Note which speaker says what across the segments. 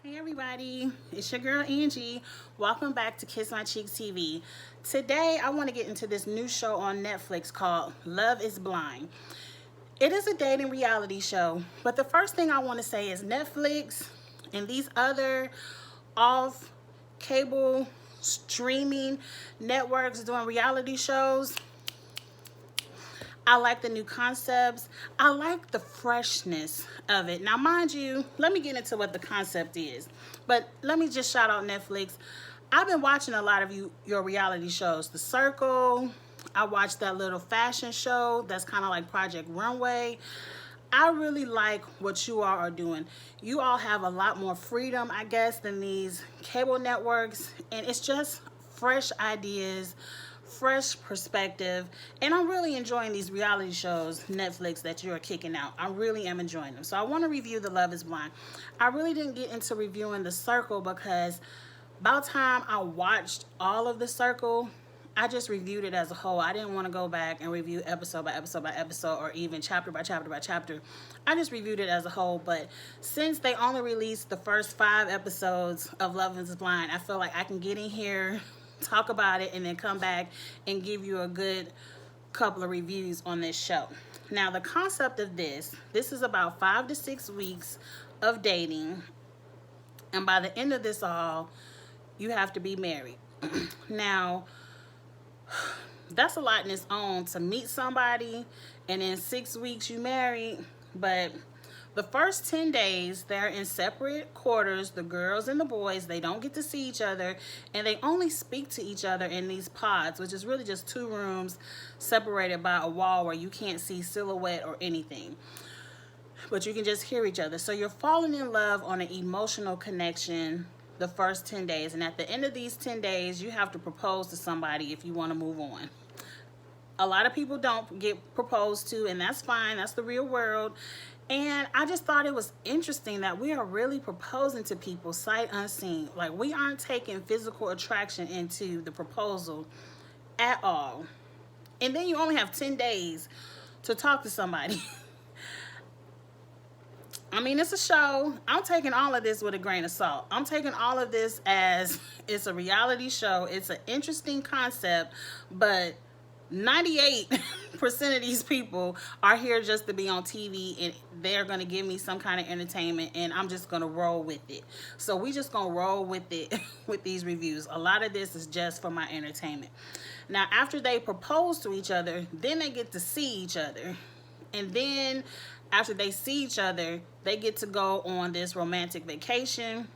Speaker 1: Hey everybody, it's your girl Angie. Welcome back to Kiss My Cheeks TV. Today I want to get into this new show on Netflix called Love is Blind. It is a dating reality show, but the first thing I want to say is Netflix and these other off cable streaming networks doing reality shows, I like the new concepts. I like the freshness of it. Now, mind you, let me get into what the concept is. But let me just shout out Netflix. I've been watching a lot of your reality shows. The Circle. I watched that little fashion show that's kind of like Project Runway. I really like what you all are doing. You all have a lot more freedom, I guess, than these cable networks. And it's just fresh ideas, fresh perspective, and I'm really enjoying these reality shows, Netflix, that you're kicking out. I really am enjoying them. So I want to review the Love is Blind. I really didn't get into reviewing The Circle because by the time I watched all of The Circle, I just reviewed it as a whole. I didn't want to go back and review episode by episode by episode or even chapter by chapter by chapter. I just reviewed it as a whole. But since they only released the first 5 episodes of Love is Blind, I feel like I can get in here, talk about it, and then come back and give you a good couple of reviews on this show. Now, the concept of this is about 5 to 6 weeks of dating, and by the end of this all, you have to be married. Now, that's a lot in its own to meet somebody and in 6 weeks you married, but the first 10 days, they're in separate quarters, the girls and the boys. They don't get to see each other, and they only speak to each other in these pods, which is really just 2 rooms separated by a wall where you can't see silhouette or anything. But you can just hear each other. So you're falling in love on an emotional connection the first 10 days. And at the end of these 10 days, you have to propose to somebody if you want to move on. A lot of people don't get proposed to, and that's fine. That's the real world. And I just thought it was interesting that we are really proposing to people sight unseen. Like, we aren't taking physical attraction into the proposal at all. And then you only have 10 days to talk to somebody. I mean, it's a show. I'm taking all of this with a grain of salt. I'm taking all of this as it's a reality show. It's an interesting concept, but 98% of these people are here just to be on TV, and they're going to give me some kind of entertainment, and I'm just going to roll with it. So we just going to roll with it with these reviews. A lot of this is just for my entertainment. Now, after they propose to each other, then they get to see each other. And then after they see each other, they get to go on this romantic vacation.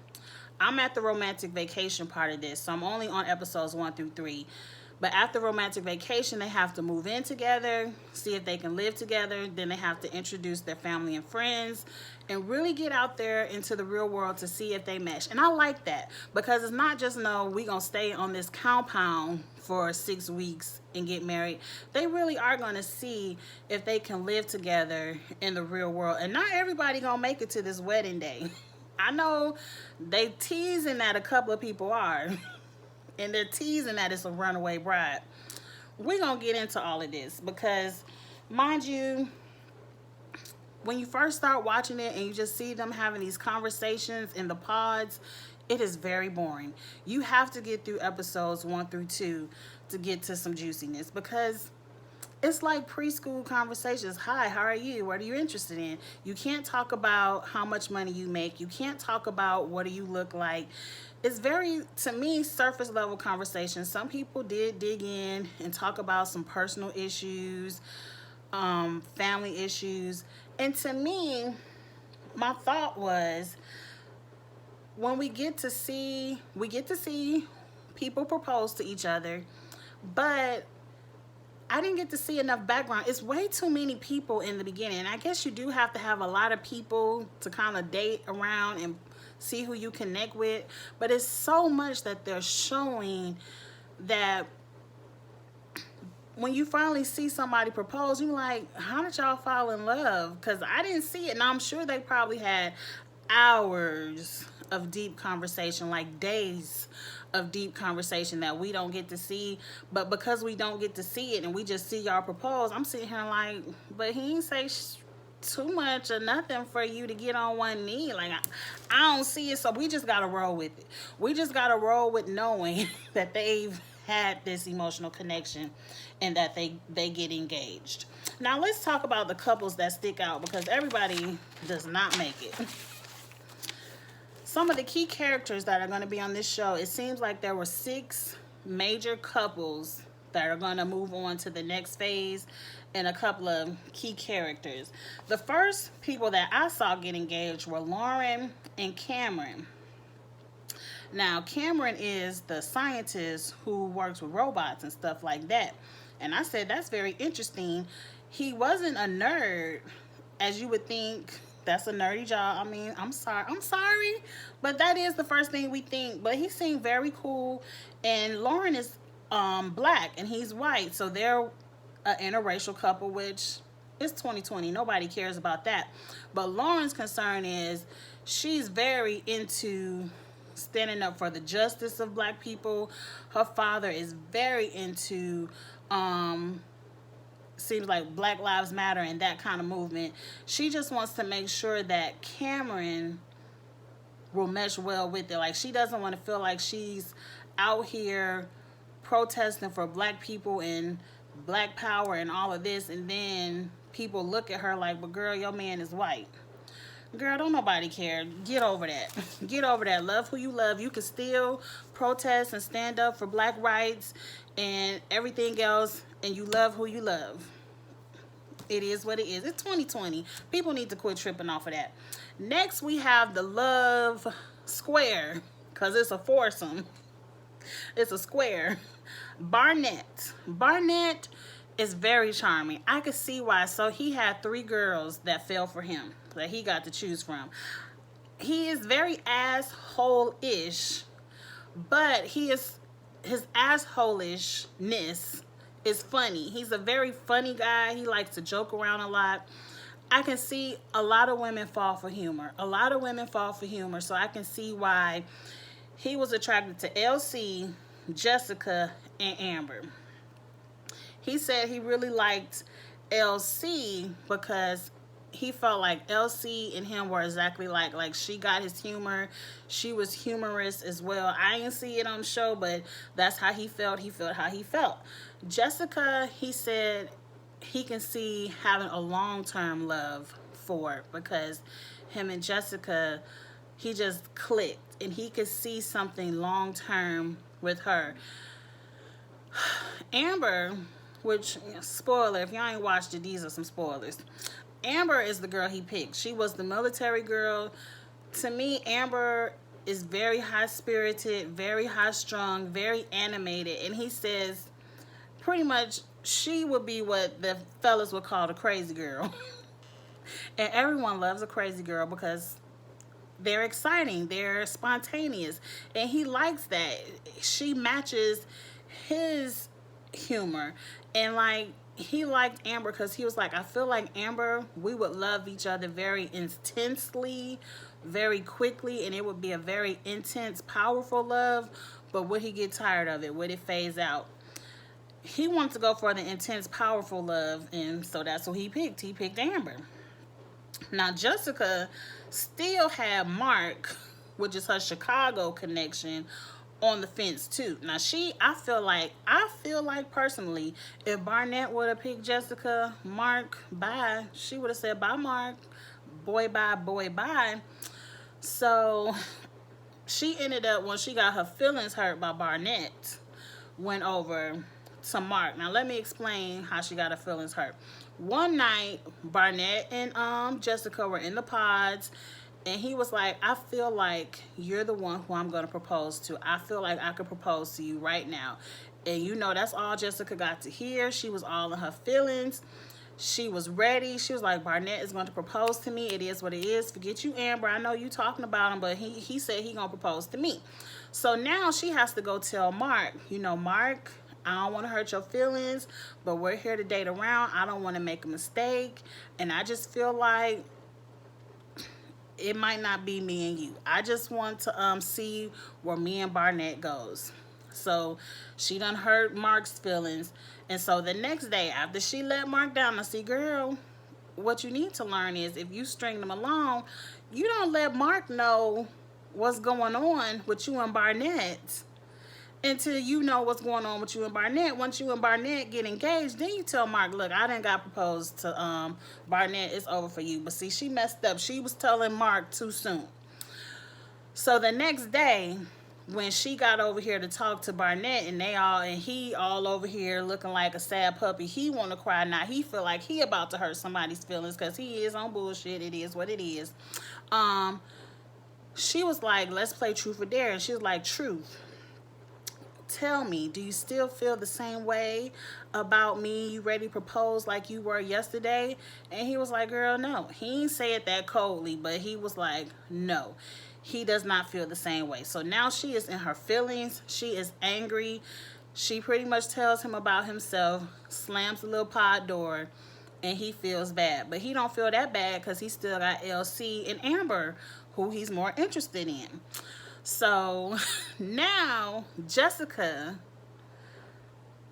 Speaker 1: I'm at the romantic vacation part of this, so I'm only on episodes 1 through 3. But after romantic vacation, they have to move in together, see if they can live together. Then they have to introduce their family and friends and really get out there into the real world to see if they mesh. And I like that because it's not just, no, we going to stay on this compound for 6 weeks and get married. They really are going to see if they can live together in the real world. And not everybody going to make it to this wedding day. I know they teasing that a couple of people are. And they're teasing that it's a runaway bride. We're going to get into all of this because, mind you, when you first start watching it and you just see them having these conversations in the pods, it is very boring. You have to get through episodes 1 through 2 to get to some juiciness because it's like preschool conversations. Hi, how are you? What are you interested in? You can't talk about how much money you make. You can't talk about what do you look like. It's very, to me, surface level conversations. Some people did dig in and talk about some personal issues, family issues. And to me, my thought was, when we get to see people propose to each other, but I didn't get to see enough background. It's way too many people in the beginning. I guess you do have to have a lot of people to kind of date around and see who you connect with. But it's so much that they're showing that when you finally see somebody propose, you're like, how did y'all fall in love? Because I didn't see it. And I'm sure they probably had hours of deep conversation, like days of deep conversation that we don't get to see. But because we don't get to see it and we just see y'all propose, I'm sitting here like, but he ain't say too much or nothing for you to get on one knee. Like, I don't see it, so we just gotta roll with it. We just gotta roll with knowing that they've had this emotional connection and that they get engaged. Now let's talk about the couples that stick out, because everybody does not make it. Some of the key characters that are going to be on this show, it seems like there were 6 major couples that are going to move on to the next phase, and a couple of key characters. The first people that I saw get engaged were Lauren and Cameron. Now, Cameron is the scientist who works with robots and stuff like that. And I said, that's very interesting. He wasn't a nerd, as you would think. That's a nerdy job. I mean, I'm sorry, but that is the first thing we think. But he seemed very cool, and Lauren is black and he's white, so they're an interracial couple, which is 2020. Nobody cares about that. But Lauren's concern is she's very into standing up for the justice of black people. Her father is very into seems like Black Lives Matter and that kind of movement. She just wants to make sure that Cameron will mesh well with it. Like, she doesn't want to feel like she's out here protesting for black people and black power and all of this, and then people look at her like, but girl, your man is white. Girl, don't nobody care. Get over that. Get over that. Love who you love. You can still protest and stand up for black rights and everything else, and you love who you love. It is what it is. It's 2020. People need to quit tripping off of that. Next, we have the love square, because it's a foursome. It's a square. Barnett. Barnett is very charming. I could see why. So he had 3 girls that fell for him, that he got to choose from. He is very asshole-ish, but his assholishness is funny. He's a very funny guy. He likes to joke around a lot. I can see a lot of women fall for humor. A lot of women fall for humor, so I can see why he was attracted to LC, Jessica, and Amber. He said he really liked LC because he felt like LC and him were exactly like she got his humor. She was humorous as well. I didn't see it on the show, but that's how he felt. He felt how he felt. Jessica, he said he can see having a long-term love for, because him and Jessica, he just clicked and he could see something long-term with her. Amber, which, spoiler, if y'all ain't watched it, these are some spoilers. Amber is the girl he picked. She was the military girl. To me, Amber is very high-spirited, very high-strung, very animated, and he says pretty much she would be what the fellas would call the crazy girl. And everyone loves a crazy girl because they're exciting, they're spontaneous, and he likes that. She matches his humor, and like, he liked Amber because he was like, I feel like Amber, we would love each other very intensely, very quickly, and it would be a very intense, powerful love, but would he get tired of it? Would it phase out? He wanted to go for the intense, powerful love, and so that's what he picked. He picked Amber. Now, Jessica still had Mark, which is her Chicago connection, on the fence too. Now, I feel like personally, if Barnett would have picked Jessica, Mark, bye. She would have said, bye, Mark. Boy, bye, boy, bye. So she ended up, when she got her feelings hurt by Barnett, went over to Mark. Now, let me explain how she got her feelings hurt. One night, Barnett and Jessica were in the pods, and he was like, I feel like you're the one who I'm going to propose to. I feel like I could propose to you right now. And you know, that's all Jessica got to hear. She was all in her feelings. She was ready. She was like, Barnett is going to propose to me. It is what it is. Forget you, Amber. I know you talking about him, but he said he going to propose to me. So now she has to go tell Mark, you know, Mark, I don't want to hurt your feelings, but we're here to date around. I don't want to make a mistake. And I just feel like it might not be me and you. I just want to see where me and Barnett goes. So she done hurt Mark's feelings. And so the next day, after she let Mark down, I see, girl, what you need to learn is if you string them along, you don't let Mark know what's going on with you and Barnett until you know what's going on with you and Barnett. Once you and Barnett get engaged, then you tell Mark, look, I done got proposed to Barnett, it's over for you. But see, she messed up. She was telling Mark too soon. So the next day, when she got over here to talk to Barnett, and he all over here looking like a sad puppy, he want to cry now. He feel like he about to hurt somebody's feelings because he is on bullshit. It is what it is. She was like, let's play truth or dare. And she was like, truth, tell me, do you still feel the same way about me? You ready to propose like you were yesterday? And he was like, girl, no. He ain't say it that coldly, but he was like, no. He does not feel the same way. So now she is in her feelings. She is angry. She pretty much tells him about himself, slams the little pod door, and he feels bad. But he don't feel that bad because he still got LC and Amber, who he's more interested in. So now Jessica,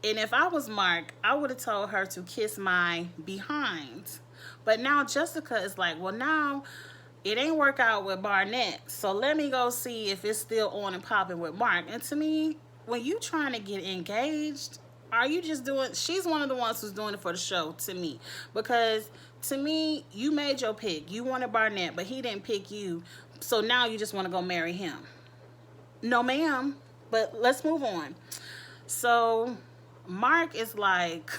Speaker 1: and if I was Mark, I would have told her to kiss my behind. But now Jessica is like, well, now it ain't work out with Barnett, so let me go see if it's still on and popping with Mark. And to me, when you trying to get engaged, are you just doing, she's one of the ones who's doing it for the show to me. Because to me, you made your pick. You wanted Barnett, but he didn't pick you. So now you just want to go marry him. No, ma'am. But let's move on. So Mark is like,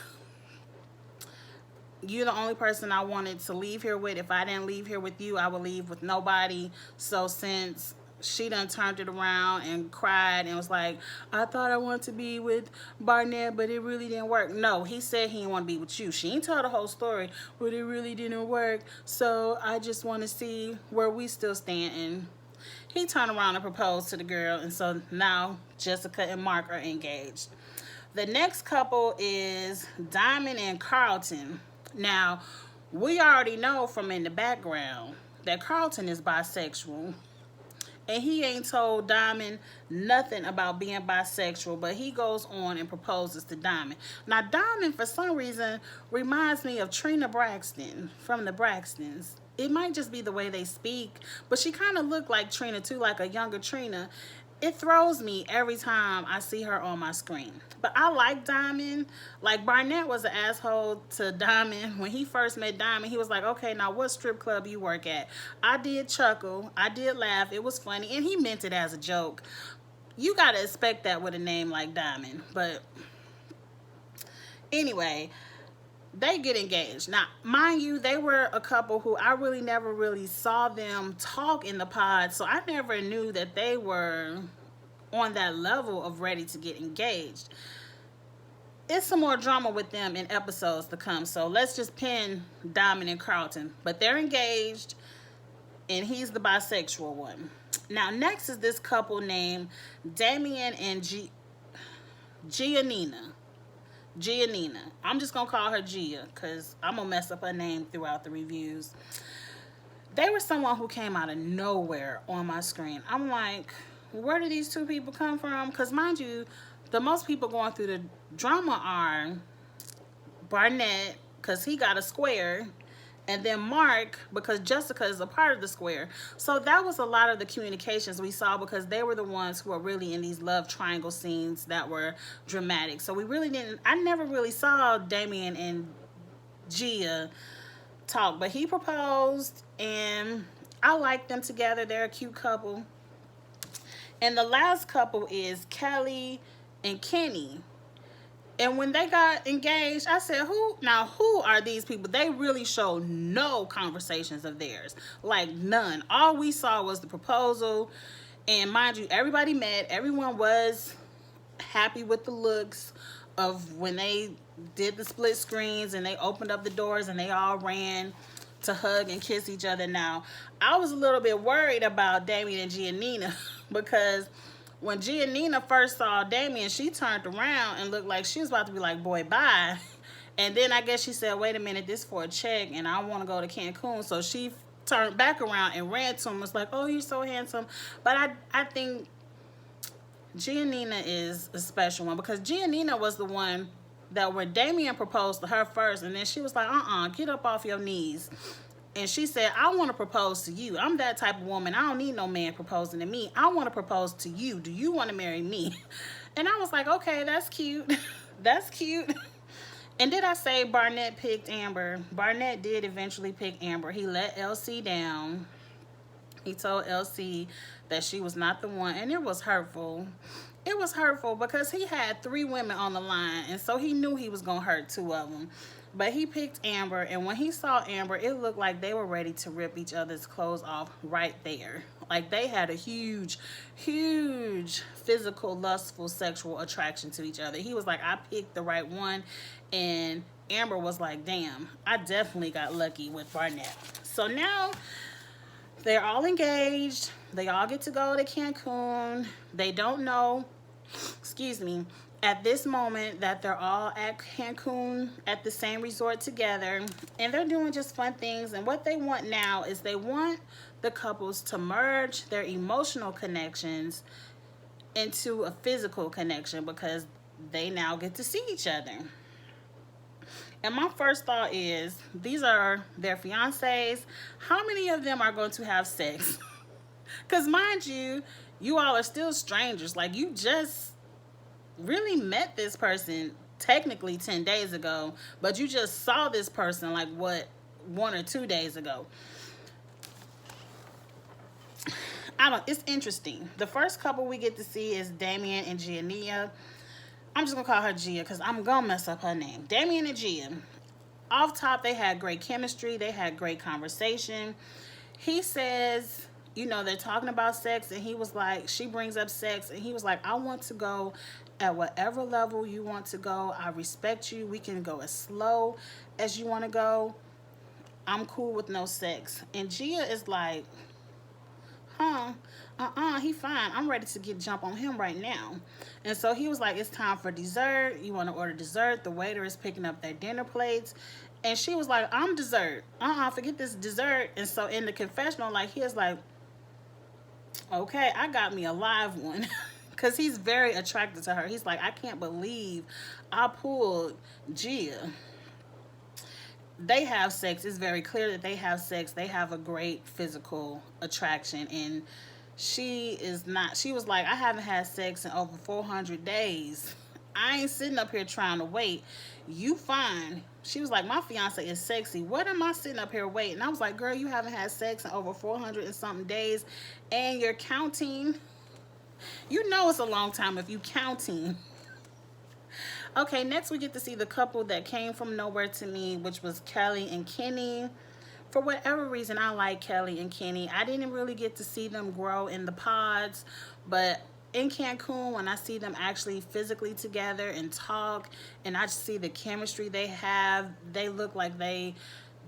Speaker 1: you're the only person I wanted to leave here with. If I didn't leave here with you, I would leave with nobody. So since she done turned it around and cried and was like, I thought I wanted to be with Barnett, but it really didn't work. No, he said he didn't want to be with you. She ain't tell the whole story, but it really didn't work. So I just want to see where we still stand. And he turned around and proposed to the girl. And so now Jessica and Mark are engaged. The next couple is Diamond and Carlton. Now, we already know from in the background that Carlton is bisexual. And he ain't told Diamond nothing about being bisexual, but he goes on and proposes to Diamond. Now, Diamond, for some reason, reminds me of Trina Braxton from the Braxtons. It might just be the way they speak, but she kind of looked like Trina too, like a younger Trina. It throws me every time I see her on my screen. But I like Diamond. Like, Barnett was an asshole to Diamond. When he first met Diamond, he was like, okay, now what strip club you work at? I did chuckle. I did laugh. It was funny. And he meant it as a joke. You got to expect that with a name like Diamond. But anyway, they get engaged. Now, mind you, they were a couple who I really never really saw them talk in the pod, so I never knew that they were on that level of ready to get engaged. It's some more drama with them in episodes to come, so let's just pin Diamond and Carlton. But they're engaged, and he's the bisexual one. Now, next is this couple named Damien and Giannina. I'm just going to call her Gia because I'm going to mess up her name throughout the reviews. They were someone who came out of nowhere on my screen. I'm like, where do these two people come from? Because mind you, the most people going through the drama are Barnett, because he got a square, and then Mark, because Jessica is a part of the square. So that was a lot of the communications we saw, because they were the ones who were really in these love triangle scenes that were dramatic. So we really didn't, I never really saw Damien and Gia talk, but he proposed, and I like them together. They're a cute couple. And the last couple is Kelly and Kenny. And when they got engaged, I said, who are these people? They really showed no conversations of theirs. Like, none. All we saw was the proposal. And mind you, everybody met. Everyone was happy with the looks of when they did the split screens and they opened up the doors and they all ran to hug and kiss each other. Now, I was a little bit worried about Damien and Giannina because when Giannina first saw Damien, she turned around and looked like she was about to be like, boy, bye. And then I guess she said, wait a minute, this for a check, and I want to go to Cancun. So she turned back around and ran to him. Was like, oh, you're so handsome. But I think Giannina is a special one, because Giannina was the one that when Damien proposed to her first, and then she was like, get up off your knees. And she said, I want to propose to you. I'm that type of woman. I don't need no man proposing to me. I want to propose to you. Do you want to marry me? And I was like, okay, that's cute. That's cute. And did I say Barnett picked Amber? Barnett did eventually pick Amber. He let LC down. He told LC that she was not the one, and it was hurtful. It was hurtful because he had 3 women on the line, and so he knew he was going to hurt 2 of them. But he picked Amber, and when he saw Amber, it looked like they were ready to rip each other's clothes off right there. Like they had a huge, huge physical, lustful, sexual attraction to each other. He was like, I picked the right one, and Amber was like, damn, I definitely got lucky with Barnett. So now they're all engaged. They all get to go to Cancun. They don't know, excuse me, at this moment that they're all at Cancun at the same resort together, and they're doing just fun things. And what they want now is they want the couples to merge their emotional connections into a physical connection because they now get to see each other. And my first thought is, these are their fiancés. How many of them are going to have sex? Because mind you, you all are still strangers. Like, you just really met this person technically 10 days ago, but you just saw this person like, what, 1 or 2 days ago. It's interesting. The first couple we get to see is Damien and Giannia. I'm just gonna call her Gia because I'm gonna mess up her name. Damien and Gia. Off top, they had great chemistry. They had great conversation. He says, you know, they're talking about sex, and he was like, she brings up sex, and he was like, I want to go at whatever level you want to go. I respect you. We can go as slow as you want to go. I'm cool with no sex. And Gia is like, he fine. I'm ready to jump on him right now. And so he was like, it's time for dessert. You want to order dessert? The waiter is picking up their dinner plates. And she was like, I'm dessert. Forget this dessert. And so in the confessional, like, he is like, okay, I got me a live one. Because he's very attracted to her. He's like, I can't believe I pulled Gia. They have sex. It's very clear that they have sex. They have a great physical attraction. And she is not. She was like, I haven't had sex in over 400 days. I ain't sitting up here trying to wait. You fine. She was like, my fiance is sexy. What am I sitting up here waiting? I was like, girl, you haven't had sex in over 400 and something days. And you're counting. You know it's a long time if you counting. Okay, next we get to see the couple that came from nowhere to me, which was Kelly and Kenny. For whatever reason, I like Kelly and Kenny. I didn't really get to see them grow in the pods, but in Cancun, when I see them actually physically together and talk, and I just see the chemistry they have, they look like they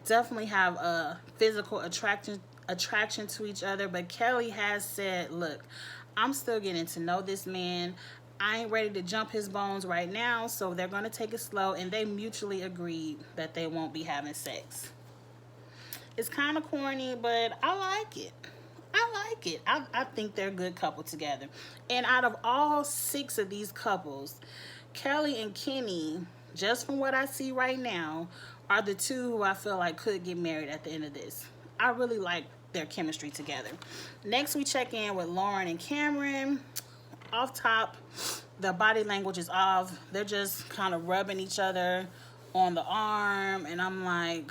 Speaker 1: definitely have a physical attraction to each other. But Kelly has said, look, I'm still getting to know this man. I ain't ready to jump his bones right now, so they're going to take it slow, and they mutually agreed that they won't be having sex. It's kind of corny, but I like it. I like it. I think they're a good couple together. And out of all 6 of these couples, Kelly and Kenny, just from what I see right now, are the 2 who I feel like could get married at the end of this. I really like their chemistry together. Next, we check in with Lauren and Cameron. Off top, the body language is off. They're just kind of rubbing each other on the arm, and I'm like,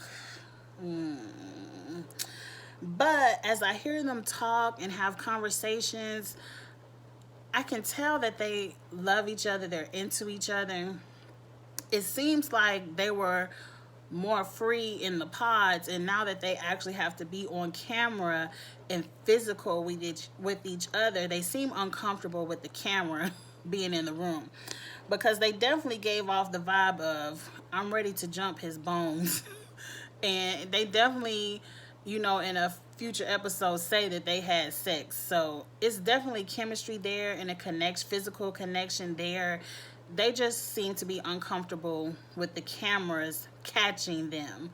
Speaker 1: But as I hear them talk and have conversations, I can tell that they love each other. They're into each other. It seems like they were more free in the pods, and now that they actually have to be on camera and physical with each other, they seem uncomfortable with the camera being in the room, because they definitely gave off the vibe of, I'm ready to jump his bones. And they definitely, you know, in a future episode say that they had sex. So it's definitely chemistry there and a physical connection there. They just seem to be uncomfortable with the cameras catching them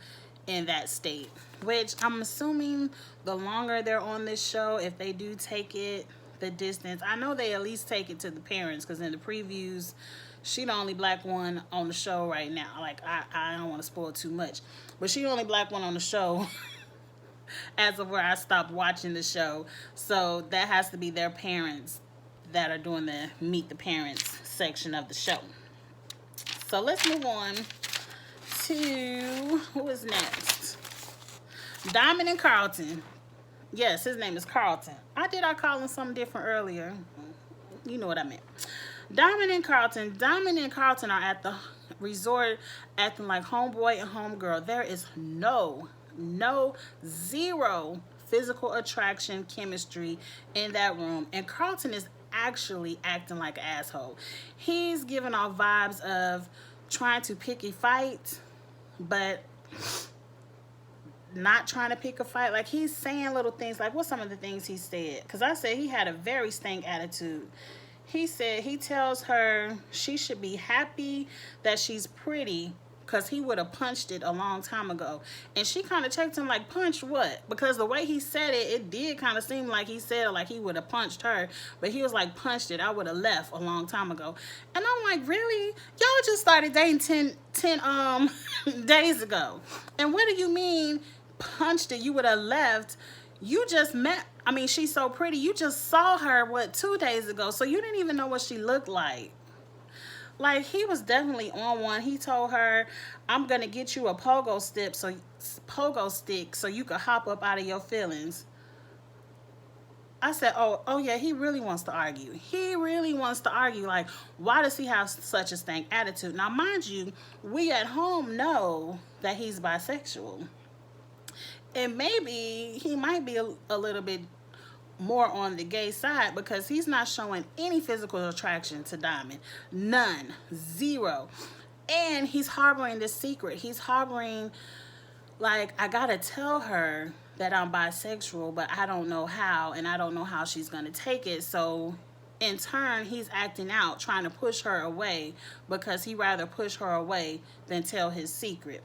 Speaker 1: in that state, which I'm assuming the longer they're on this show, if they do take it the distance, I know they at least take it to the parents, because in the previews She the only black one on the show right now. Like, I don't want to spoil too much, but she the only black one on the show as of where I stopped watching the show. So that has to be their parents that are doing the meet the parents section of the show. So let's move on to who is next. Diamond and Carlton. Yes, his name is Carlton. I call him something different earlier. You know what I meant. Diamond and Carlton. Diamond and Carlton are at the resort acting like homeboy and homegirl. There is zero physical attraction, chemistry in that room. And Carlton is actually acting like an asshole. He's giving off vibes of trying to pick a fight, but not trying to pick a fight. Like, he's saying little things. Like, what's some of the things he said? Because I said he had a very stank attitude. He said he tells her she should be happy that she's pretty because he would have punched it a long time ago. And she kind of checked him like, punch what? Because the way he said it, it did kind of seem like he said like he would have punched her. But he was like, punched it. I would have left a long time ago. And I'm like, really? Y'all just started dating 10 days ago. And what do you mean punched it? You would have left. You just met. I mean, she's so pretty. You just saw her, 2 days ago. So you didn't even know what she looked like. Like, he was definitely on one. He told her, I'm going to get you a pogo stick so you could hop up out of your feelings. I said, oh yeah, he really wants to argue. He really wants to argue. Like, why does he have such a stank attitude? Now, mind you, we at home know that he's bisexual. And maybe he might be a little bit more on the gay side because he's not showing any physical attraction to Diamond. None. Zero. And he's harboring this secret. He's harboring, like, I gotta tell her that I'm bisexual, but I don't know how, and I don't know how she's gonna take it. So in turn, he's acting out, trying to push her away because he'd rather push her away than tell his secret.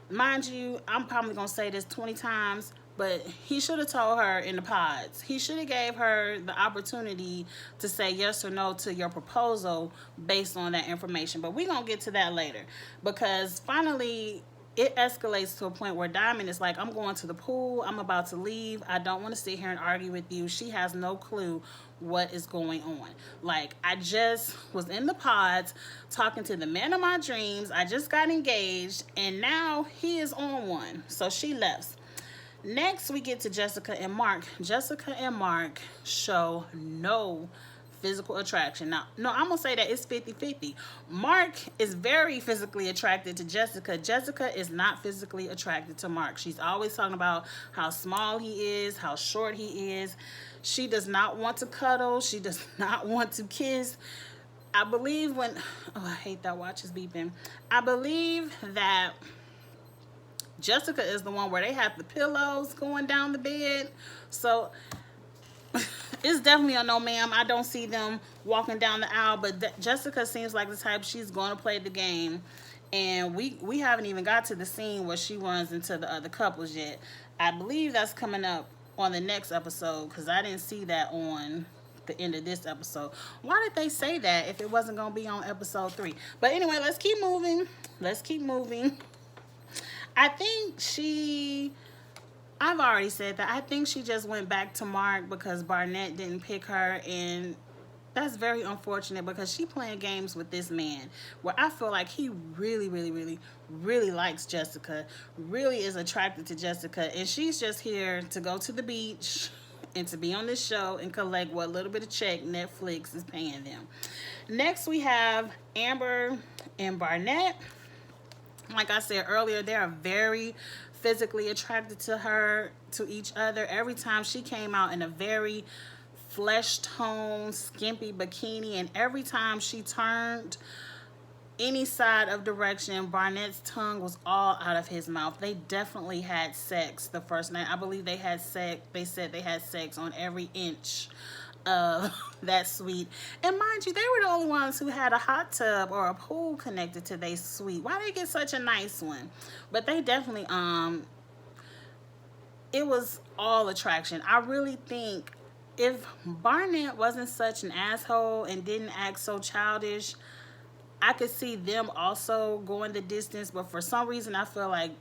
Speaker 1: Mind you, I'm probably gonna say this 20 times, but he should have told her in the pods. He should have gave her the opportunity to say yes or no to your proposal based on that information. But we're going to get to that later. Because finally, it escalates to a point where Diamond is like, I'm going to the pool. I'm about to leave. I don't want to sit here and argue with you. She has no clue what is going on. Like, I just was in the pods talking to the man of my dreams. I just got engaged. And now he is on one. So she left. Next, we get to Jessica and Mark. Jessica and Mark show no physical attraction. Now, no, I'm going to say that it's 50-50. Mark is very physically attracted to Jessica. Jessica is not physically attracted to Mark. She's always talking about how small he is, how short he is. She does not want to cuddle. She does not want to kiss. I believe when... Oh, I hate that watch is beeping. I believe that Jessica is the one where they have the pillows going down the bed. So it's definitely a no, ma'am. I don't see them walking down the aisle. But Jessica seems like the type she's going to play the game. And we haven't even got to the scene where she runs into the other couples yet. I believe that's coming up on the next episode because I didn't see that on the end of this episode. Why did they say that if it wasn't going to be on episode 3? But anyway, let's keep moving. Let's keep moving. I think I've already said that. I think she just went back to Mark because Barnett didn't pick her, and that's very unfortunate because she playing games with this man where I feel like he really, really, really, really likes Jessica, really is attracted to Jessica, and she's just here to go to the beach and to be on this show and collect what little bit of check Netflix is paying them. Next, we have Amber and Barnett. Like I said earlier, they are very physically attracted to each other. Every time she came out in a very flesh tone, skimpy bikini, and every time she turned any side of direction, Barnett's tongue was all out of his mouth. They definitely had sex the first night. I believe they had sex. They said they had sex on every inch of that suite. And mind you, they were the only ones who had a hot tub or a pool connected to their suite. Why they get such a nice one? But they definitely it was all attraction. I really think if Barnett wasn't such an asshole and didn't act so childish, I could see them also going the distance, but for some reason I feel like,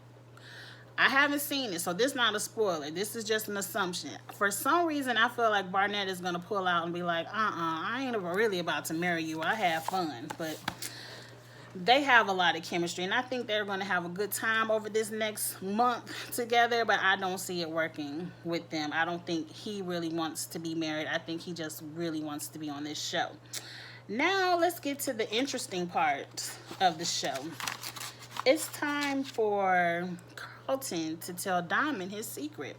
Speaker 1: I haven't seen it, so this is not a spoiler. This is just an assumption. For some reason, I feel like Barnett is going to pull out and be like, I ain't really about to marry you. I have fun. But they have a lot of chemistry, and I think they're going to have a good time over this next month together, but I don't see it working with them. I don't think he really wants to be married. I think he just really wants to be on this show. Now, let's get to the interesting part of the show. It's time for Carlton to tell Diamond his secret.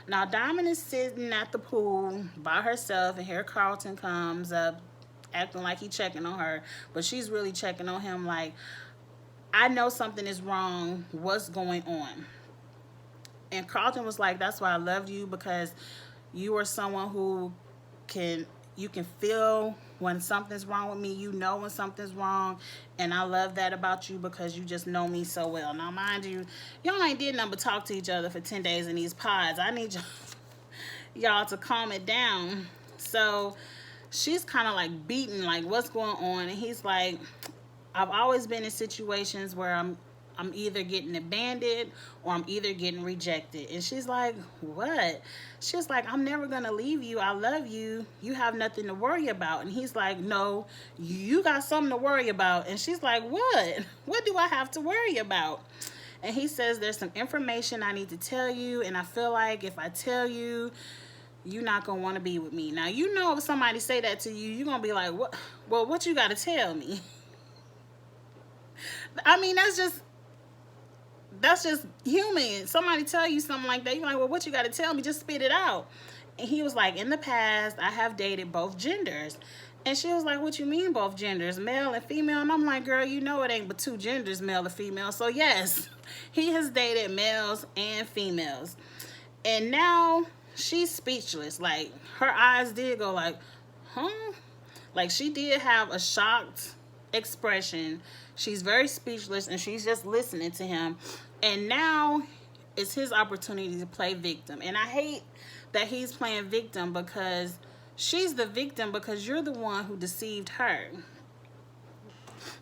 Speaker 1: Now, Diamond is sitting at the pool by herself, and here Carlton comes up acting like he's checking on her, but she's really checking on him like, I know something is wrong. What's going on? And Carlton was like, that's why I love you, because you are someone who you can feel when something's wrong with me. You know when something's wrong, and I love that about you because you just know me so well. Now, mind you, y'all ain't did nothing but talk to each other for 10 days in these pods. I need y'all to calm it down. So she's kind of like beaten, like, what's going on? And he's like, I've always been in situations where I'm either getting abandoned or I'm either getting rejected. And she's like, what? She's like, I'm never going to leave you. I love you. You have nothing to worry about. And he's like, no, you got something to worry about. And she's like, what? What do I have to worry about? And he says, there's some information I need to tell you. And I feel like if I tell you, you're not going to want to be with me. Now, you know, if somebody say that to you, you're going to be like, what? Well, what you got to tell me? I mean, that's just human. Somebody tell you something like that, you're like, well, what you got to tell me? Just spit it out. And he was like, in the past, I have dated both genders. And she was like, what you mean both genders, male and female? And I'm like, girl, you know it ain't but two genders, male and female. So yes, he has dated males and females. And now she's speechless. Like, her eyes did go like, huh? Like, she did have a shocked expression. She's very speechless, and she's just listening to him. And now it's his opportunity to play victim. And I hate that he's playing victim, because she's the victim because you're the one who deceived her.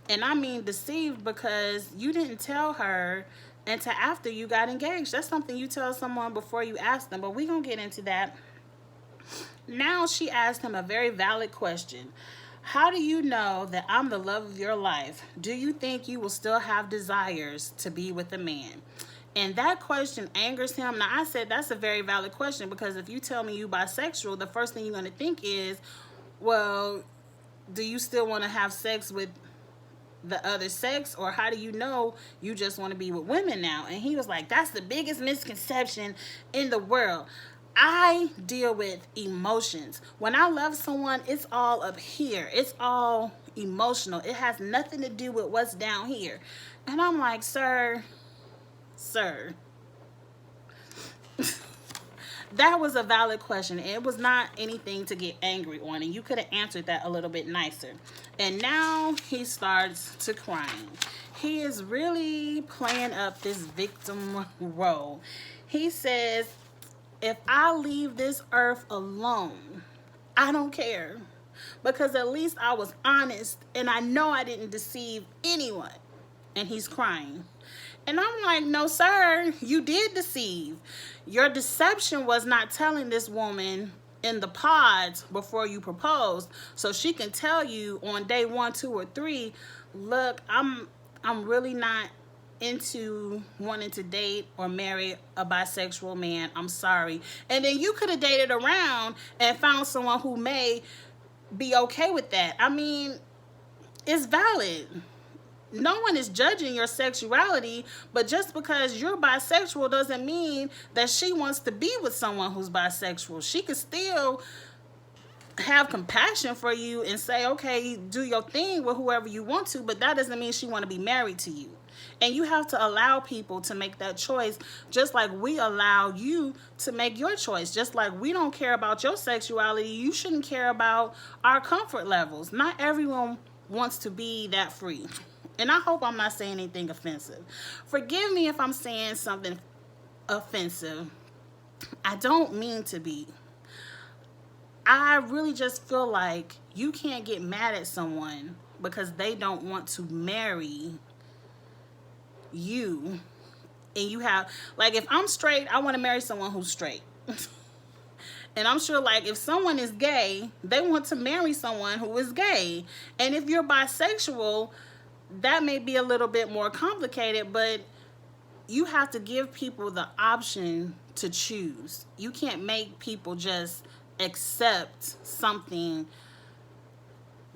Speaker 1: And I mean deceived because you didn't tell her until after you got engaged. That's something you tell someone before you ask them, but we're going to get into that. Now she asked him a very valid question. How do you know that I'm the love of your life? Do you think you will still have desires to be with a man? And that question angers him. Now, I said that's a very valid question, because if you tell me you bisexual, the first thing you're going to think is, well, do you still want to have sex with the other sex, or how do you know you just want to be with women now? And he was like, that's the biggest misconception in the world. I deal with emotions. When I love someone, it's all up here. It's all emotional. It has nothing to do with what's down here. And I'm like, sir, that was a valid question. It was not anything to get angry on, and you could have answered that a little bit nicer. And now he starts to crying. He is really playing up this victim role. He says, if I leave this earth alone, I don't care, because at least I was honest and I know I didn't deceive anyone. And he's crying. And I'm like, no, sir, you did deceive. Your deception was not telling this woman in the pods before you proposed, so she can tell you on day 1, 2, or 3, look, I'm really not into wanting to date or marry a bisexual man. I'm sorry. And then you could have dated around and found someone who may be okay with that. I mean, it's valid. No one is judging your sexuality, but just because you're bisexual doesn't mean that she wants to be with someone who's bisexual. She could still have compassion for you and say, okay, do your thing with whoever you want to, but that doesn't mean she want to be married to you. And you have to allow people to make that choice, just like we allow you to make your choice. Just like we don't care about your sexuality, you shouldn't care about our comfort levels. Not everyone wants to be that free. And I hope I'm not saying anything offensive. Forgive me if I'm saying something offensive. I don't mean to be. I really just feel like you can't get mad at someone because they don't want to marry you. And you have, like, if I'm straight, I want to marry someone who's straight. And I'm sure, like, if someone is gay, they want to marry someone who is gay. And if you're bisexual, that may be a little bit more complicated, but you have to give people the option to choose. You can't make people just accept something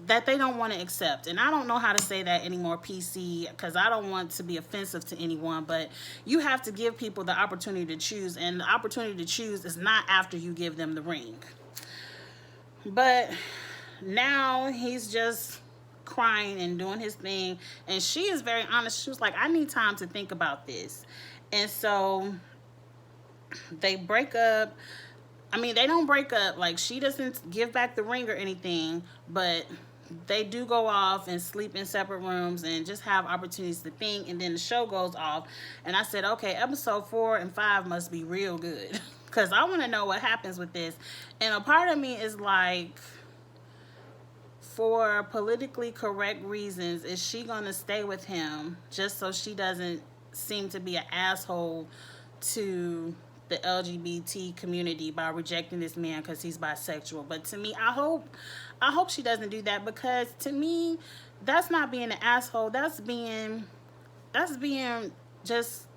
Speaker 1: that they don't want to accept. And I don't know how to say that anymore, PC, because I don't want to be offensive to anyone, but you have to give people the opportunity to choose, and the opportunity to choose is not after you give them the ring. But now he's just crying and doing his thing, and she is very honest. She was like, I need time to think about this. And so they break up. I mean, they don't break up. Like, she doesn't give back the ring or anything, but they do go off and sleep in separate rooms and just have opportunities to think. And then the show goes off. And I said, okay, episode 4 and 5 must be real good, because I want to know what happens with this. And a part of me is like, for politically correct reasons, is she going to stay with him just so she doesn't seem to be an asshole to the LGBT community by rejecting this man because he's bisexual? But to me, I hope she doesn't do that, because to me, that's not being an asshole. That's being just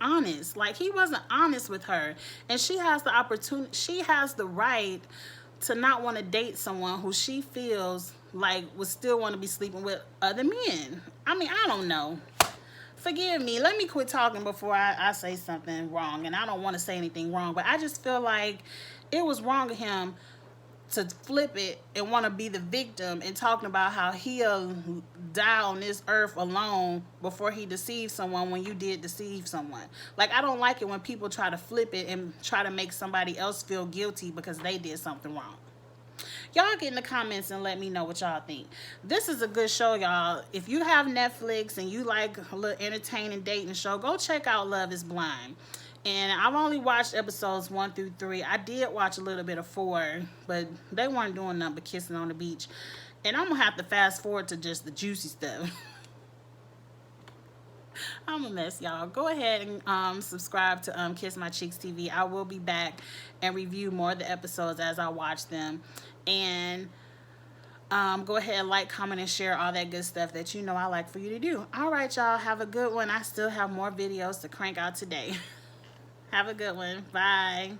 Speaker 1: honest. Like, he wasn't honest with her, and she has the opportunity, she has the right to not want to date someone who she feels like would still want to be sleeping with other men. I mean, I don't know. Forgive me. Let me quit talking before I say something wrong. And I don't want to say anything wrong, but I just feel like it was wrong of him to flip it and want to be the victim and talking about how he'll die on this earth alone before he deceives someone when you did deceive someone. Like, I don't like it when people try to flip it and try to make somebody else feel guilty because they did something wrong. Y'all get in the comments and let me know what y'all think. This is a good show, y'all. If you have Netflix and you like a little entertaining dating show, go check out Love is Blind. And I've only watched episodes 1 through 3. I did watch a little bit of 4, but they weren't doing nothing but kissing on the beach. And I'm going to have to fast forward to just the juicy stuff. I'm a mess, y'all. Go ahead and subscribe to Kiss My Cheeks TV. I will be back and review more of the episodes as I watch them. And go ahead and like, comment, and share all that good stuff that you know I like for you to do. All right, y'all. Have a good one. I still have more videos to crank out today. Have a good one. Bye.